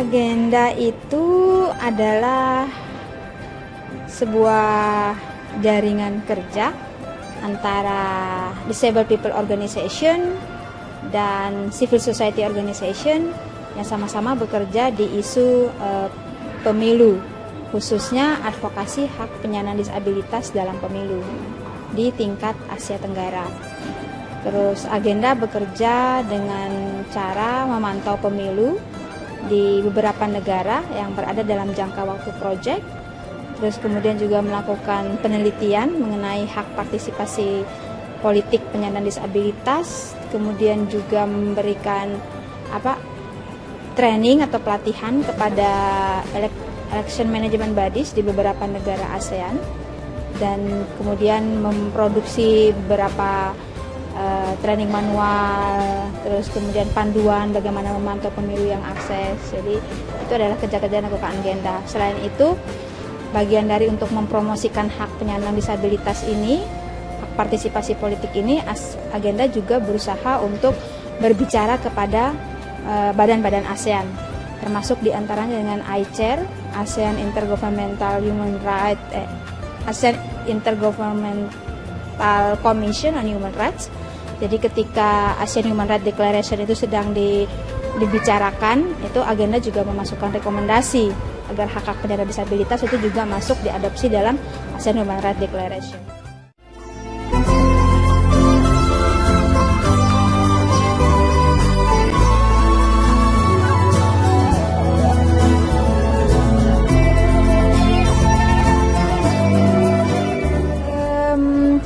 Agenda itu adalah sebuah jaringan kerja antara Disabled People Organization dan Civil Society Organization yang sama-sama bekerja di isu pemilu, khususnya advokasi hak penyandang disabilitas dalam pemilu di tingkat Asia Tenggara. Terus agenda bekerja dengan cara memantau pemilu di beberapa negara yang berada dalam jangka waktu proyek. Terus kemudian juga melakukan penelitian mengenai hak partisipasi politik penyandang disabilitas, kemudian juga memberikan training atau pelatihan kepada election management bodies di beberapa negara ASEAN, dan kemudian memproduksi beberapa training manual, terus kemudian panduan bagaimana memantau pemilu yang akses. Jadi itu adalah kerja-kerja yang dilakukan agenda. Selain itu, bagian dari untuk mempromosikan hak penyandang disabilitas ini, hak partisipasi politik ini, agenda juga berusaha untuk berbicara kepada badan-badan ASEAN, termasuk diantaranya dengan AICHR, ASEAN Intergovernmental Commission on Human Rights. Jadi ketika ASEAN Human Rights Declaration itu sedang dibicarakan, itu agenda juga memasukkan rekomendasi agar hak-hak penyandang disabilitas itu juga masuk diadopsi dalam ASEAN Human Rights Declaration.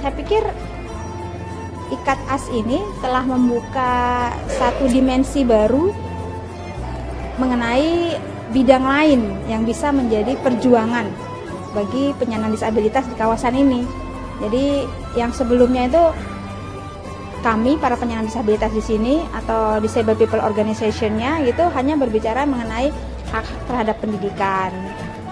Saya pikir IKAT-AS ini telah membuka satu dimensi baru mengenai bidang lain yang bisa menjadi perjuangan bagi penyandang disabilitas di kawasan ini. Jadi yang sebelumnya itu kami para penyandang disabilitas di sini atau Disabled People Organization-nya itu hanya berbicara mengenai hak terhadap pendidikan,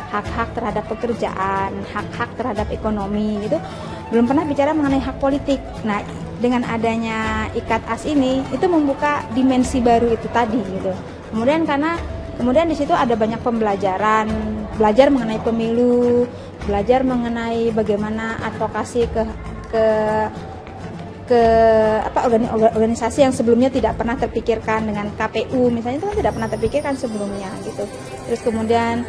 hak-hak terhadap pekerjaan, hak-hak terhadap ekonomi gitu. Belum pernah bicara mengenai hak politik. Nah, dengan adanya IKAT-AS ini itu membuka dimensi baru itu tadi gitu. Kemudian di situ ada banyak pembelajaran, belajar mengenai pemilu, belajar mengenai bagaimana advokasi organisasi yang sebelumnya tidak pernah terpikirkan, dengan KPU misalnya itu kan tidak pernah terpikirkan sebelumnya gitu. Terus kemudian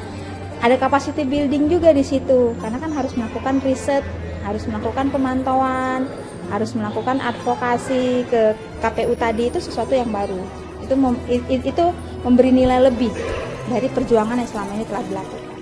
ada capacity building juga di situ, karena kan harus melakukan riset, harus melakukan pemantauan, harus melakukan advokasi ke KPU tadi, itu sesuatu yang baru. Itu memberi nilai lebih dari perjuangan yang selama ini telah dilakukan.